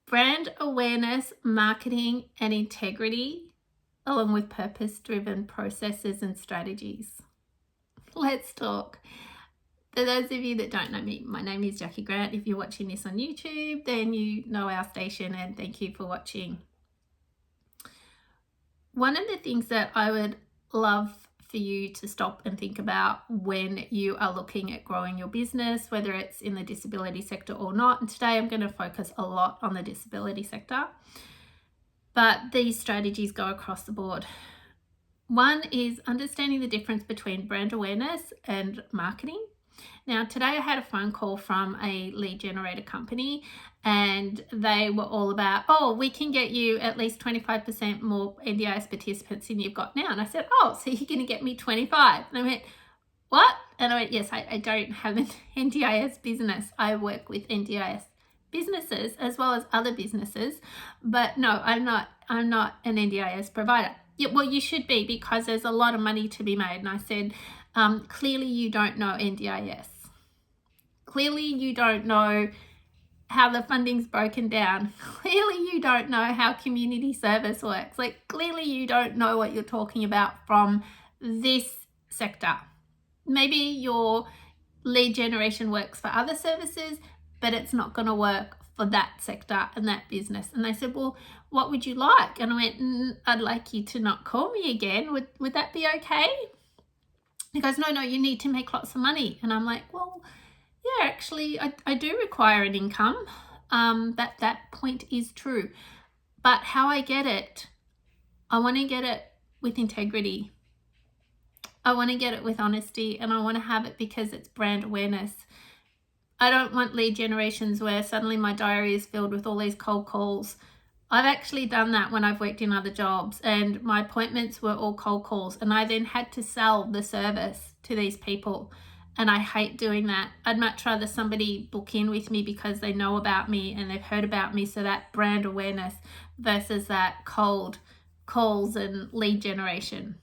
Brand awareness, marketing, and integrity, along with purpose-driven processes and strategies. Let's talk. For those of you that don't know me, my name is Jackie Grant. If you're watching this on YouTube, then you know our station, and thank you for watching. One of the things that I would love for you to stop and think about when you are looking at growing your business, whether it's in the disability sector or not, and today I'm going to focus a lot on the disability sector, but these strategies go across the board. One is understanding the difference between brand awareness and marketing. Now, today I had a phone call from a lead generator company, and they were all about, oh, we can get you at least 25% more NDIS participants than you've got now. And I said, oh, so you're going to get me 25? And I went, what? And I went, yes, I don't have an NDIS business. I work with NDIS businesses as well as other businesses, but no, I'm not an NDIS provider. Yeah, well, you should be, because there's a lot of money to be made. And I said, clearly you don't know NDIS. Clearly you don't know how the funding's broken down. Clearly you don't know how community service works. Like, clearly you don't know what you're talking about from this sector. Maybe your lead generation works for other services, but it's not going to work for that sector and that business. And they said, well, what would you like? And I went, I'd like you to not call me again. Would that be okay? He goes, no, you need to make lots of money. And I'm like, well, yeah, actually, I do require an income. That point is true. But how I get it, I want to get it with integrity. I want to get it with honesty, and I want to have it because it's brand awareness. I don't want lead generations where suddenly my diary is filled with all these cold calls. I've actually done that when I've worked in other jobs, and my appointments were all cold calls, and I then had to sell the service to these people. And I hate doing that. I'd much rather somebody book in with me because they know about me and they've heard about me, so that brand awareness, versus that cold calls and lead generation.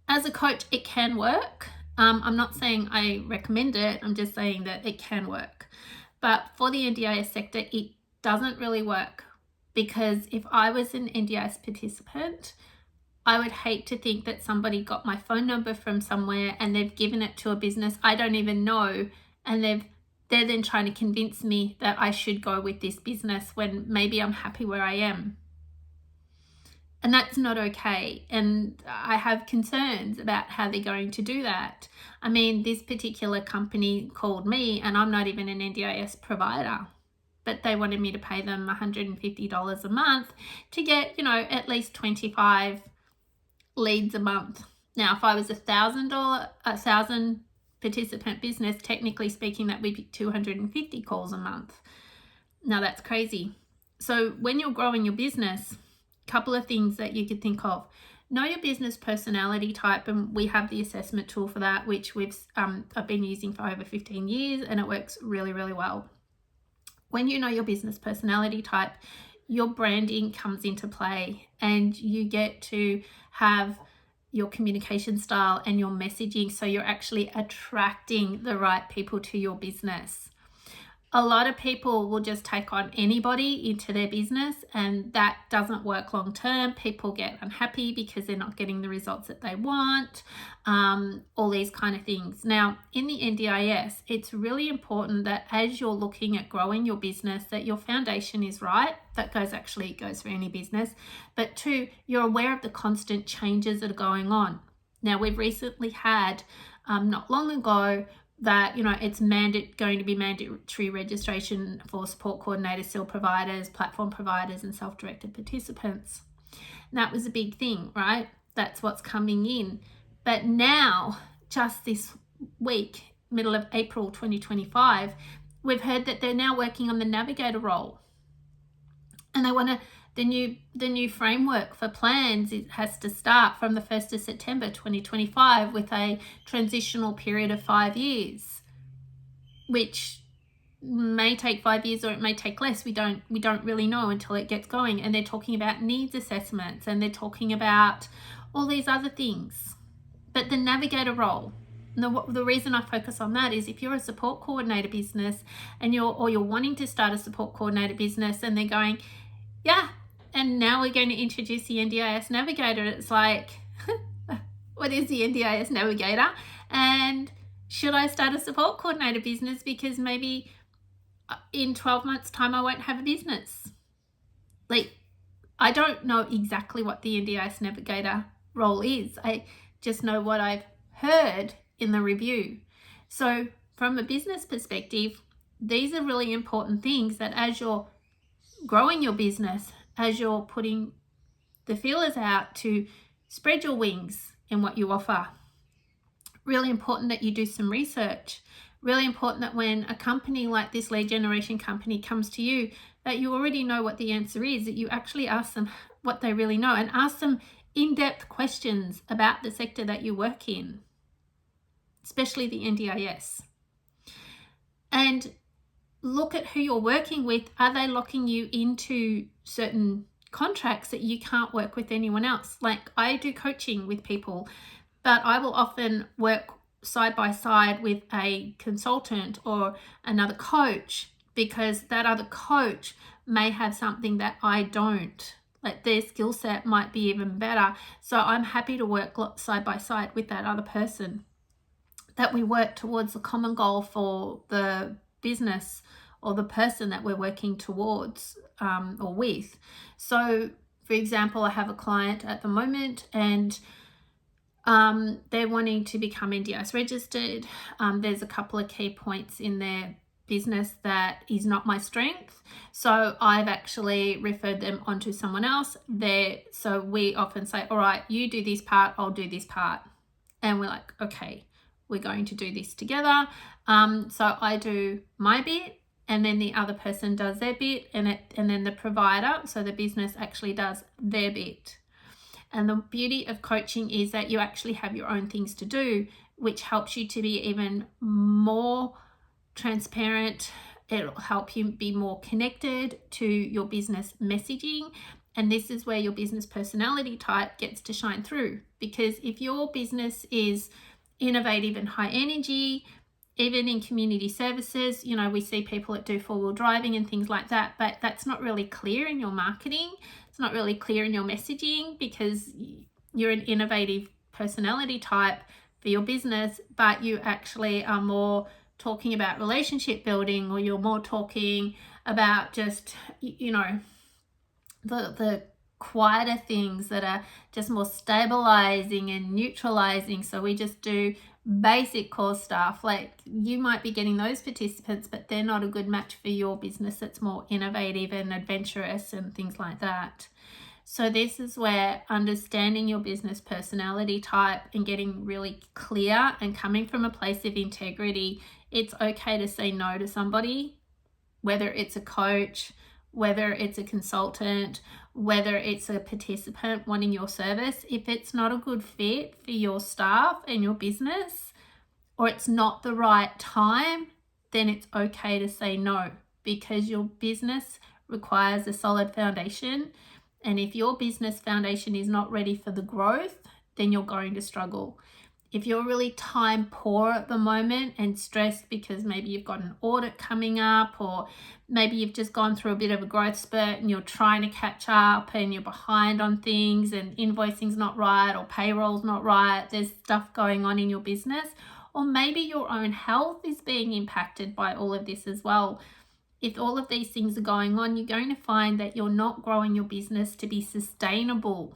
As a coach, it can work. I'm not saying I recommend it. I'm just saying that it can work. But for the NDIS sector, it doesn't really work, because if I was an NDIS participant, I would hate to think that somebody got my phone number from somewhere and they've given it to a business I don't even know, and they're then trying to convince me that I should go with this business when maybe I'm happy where I am. And that's not okay. And I have concerns about how they're going to do that. I mean, this particular company called me, and I'm not even an NDIS provider, but they wanted me to pay them $150 a month to get, at least 25 leads a month. Now, if I was a 1,000 participant business, technically speaking, that would be 250 calls a month. Now, that's crazy. So when you're growing your business, a couple of things that you could think of. Know your business personality type, and we have the assessment tool for that, which I've been using for over 15 years, and it works really, really well. When you know your business personality type, your branding comes into play, and you get to have your communication style and your messaging, so you're actually attracting the right people to your business. A lot of people will just take on anybody into their business, and that doesn't work long term. People get unhappy because they're not getting the results that they want, all these kind of things. Now, in the NDIS, it's really important that as you're looking at growing your business, that your foundation is right. That goes for any business. But two, you're aware of the constant changes that are going on. Now, we've recently had, not long ago, that it's going to be mandatory registration for support coordinators, SIL providers, platform providers, and self-directed participants. And that was a big thing, right? That's what's coming in. But now, just this week, middle of April 2025, we've heard that they're now working on the navigator role, and they want the new framework for plans. It has to start from the 1st of September 2025 with a transitional period of 5 years, which may take 5 years or it may take less. We don't really know until it gets going. And they're talking about needs assessments, and they're talking about all these other things. But the navigator role, The reason I focus on that is if you're a support coordinator business and you're wanting to start a support coordinator business and they're going, yeah, and now we're going to introduce the NDIS Navigator. It's like, what is the NDIS Navigator? And should I start a support coordinator business because maybe in 12 months' time I won't have a business? Like, I don't know exactly what the NDIS Navigator role is. I just know what I've heard in the review. So from a business perspective, these are really important things that as you're growing your business, as you're putting the feelers out to spread your wings in what you offer, really important that you do some research. Really important that when a company like this lead generation company comes to you, that you already know what the answer is, that you actually ask them what they really know and ask them in-depth questions about the sector that you work in, especially the NDIS. And look at who you're working with. Are they locking you into certain contracts that you can't work with anyone else? Like, I do coaching with people, but I will often work side by side with a consultant or another coach because that other coach may have something that I don't. Like, their skill set might be even better. So I'm happy to work side by side with that other person, that we work towards a common goal for the business or the person that we're working towards or with. So, for example, I have a client at the moment and they're wanting to become NDIS registered. There's a couple of key points in their business that is not my strength. So I've actually referred them onto someone else there. So we often say, all right, you do this part, I'll do this part. And we're like, okay, we're going to do this together. So I do my bit and then the other person does their bit and then the provider, so the business actually does their bit. And the beauty of coaching is that you actually have your own things to do, which helps you to be even more transparent. It'll help you be more connected to your business messaging. And this is where your business personality type gets to shine through. Because if your business is innovative and high energy, even in community services, you know, we see people that do four-wheel driving and things like that, but that's not really clear in your marketing. It's not really clear in your messaging because you're an innovative personality type for your business, but you actually are more talking about relationship building, or you're more talking about just, you know, the quieter things that are just more stabilizing and neutralizing. So we just do basic core stuff. Like, you might be getting those participants, but they're not a good match for your business that's more innovative and adventurous and things like that. So this is where understanding your business personality type and getting really clear and coming from a place of integrity. It's okay to say no to somebody, whether it's a coach, whether it's a consultant, whether it's a participant wanting your service. If it's not a good fit for your staff and your business, or it's not the right time, then it's okay to say no, because your business requires a solid foundation. And if your business foundation is not ready for the growth, then you're going to struggle. If you're really time poor at the moment and stressed because maybe you've got an audit coming up, or maybe you've just gone through a bit of a growth spurt and you're trying to catch up and you're behind on things and invoicing's not right or payroll's not right, there's stuff going on in your business, or maybe your own health is being impacted by all of this as well. If all of these things are going on, you're going to find that you're not growing your business to be sustainable.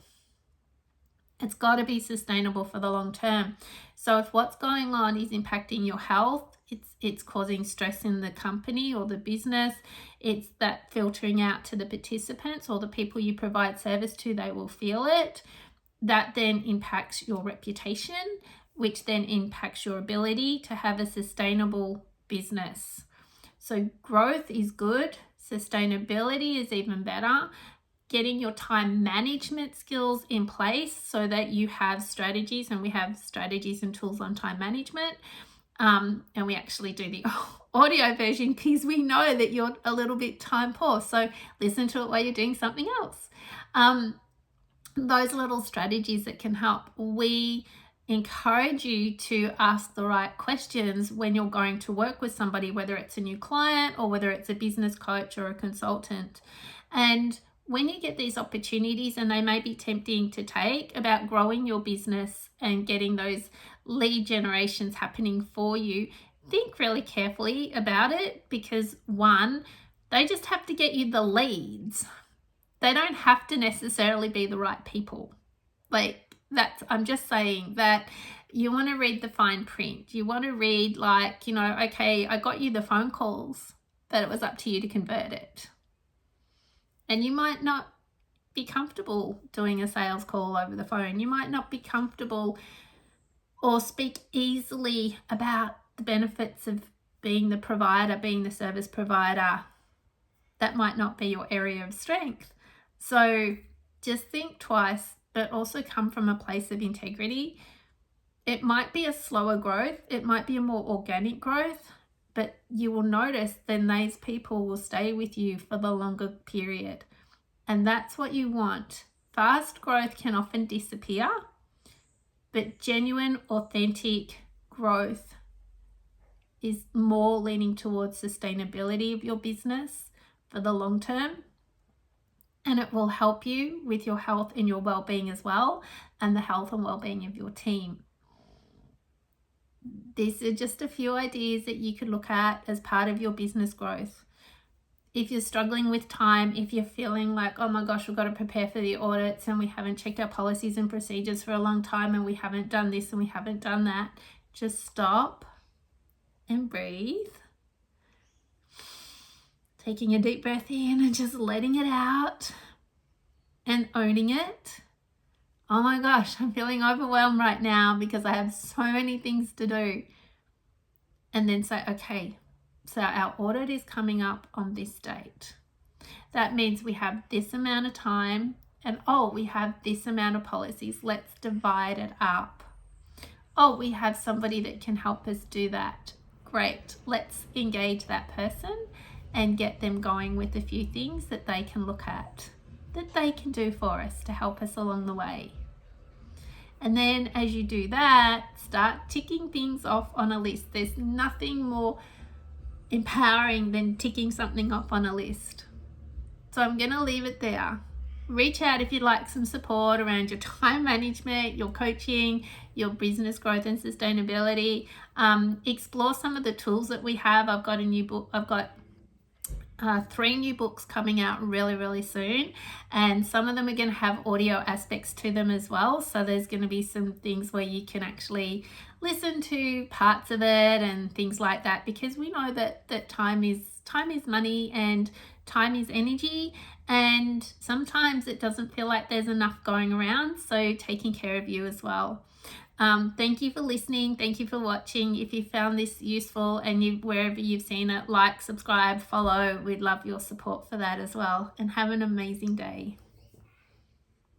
It's got to be sustainable for the long term. So if what's going on is impacting your health, it's causing stress in the company or the business, it's that filtering out to the participants or the people you provide service to, they will feel it. That then impacts your reputation, which then impacts your ability to have a sustainable business. So growth is good, sustainability is even better. Getting your time management skills in place so that you have strategies, and we have strategies and tools on time management. And we actually do the audio version because we know that you're a little bit time poor. So listen to it while you're doing something else. Those little strategies that can help. We encourage you to ask the right questions when you're going to work with somebody, whether it's a new client or whether it's a business coach or a consultant. And when you get these opportunities, and they may be tempting to take, about growing your business and getting those lead generations happening for you, think really carefully about it, because one, they just have to get you the leads. They don't have to necessarily be the right people. I'm just saying that you want to read the fine print. You want to read, like, okay, I got you the phone calls, but it was up to you to convert it. And you might not be comfortable doing a sales call over the phone. You might not be comfortable or speak easily about the benefits of being the provider, being the service provider. That might not be your area of strength. So just think twice, but also come from a place of integrity. It might be a slower growth. It might be a more organic growth, but you will notice then these people will stay with you for the longer period. And that's what you want. Fast growth can often disappear, but genuine, authentic growth is more leaning towards sustainability of your business for the long term. And it will help you with your health and your well-being as well, and the health and well-being of your team. These are just a few ideas that you could look at as part of your business growth. If you're struggling with time, if you're feeling like, oh my gosh, we've got to prepare for the audits and we haven't checked our policies and procedures for a long time and we haven't done this and we haven't done that, just stop and breathe. Taking a deep breath in and just letting it out and owning it. Oh my gosh, I'm feeling overwhelmed right now because I have so many things to do. And then say, okay, so our audit is coming up on this date. That means we have this amount of time, and we have this amount of policies. Let's divide it up. We have somebody that can help us do that. Great. Let's engage that person and get them going with a few things that they can look at, that they can do for us to help us along the way. And then as you do that, start ticking things off on a list. There's nothing more empowering than ticking something off on a list. So I'm going to leave it there. Reach out if you'd like some support around your time management, your coaching, your business growth and sustainability. Explore some of the tools that we have. I've got a new book. I've got 3 new books coming out really, really soon, and some of them are going to have audio aspects to them as well. So there's going to be some things where you can actually listen to parts of it and things like that, because we know that time is money and time is energy, and sometimes it doesn't feel like there's enough going around. So taking care of you as well. Thank you for listening. Thank you for watching. If you found this useful and wherever you've seen it, like, subscribe, follow. We'd love your support for that as well. And have an amazing day.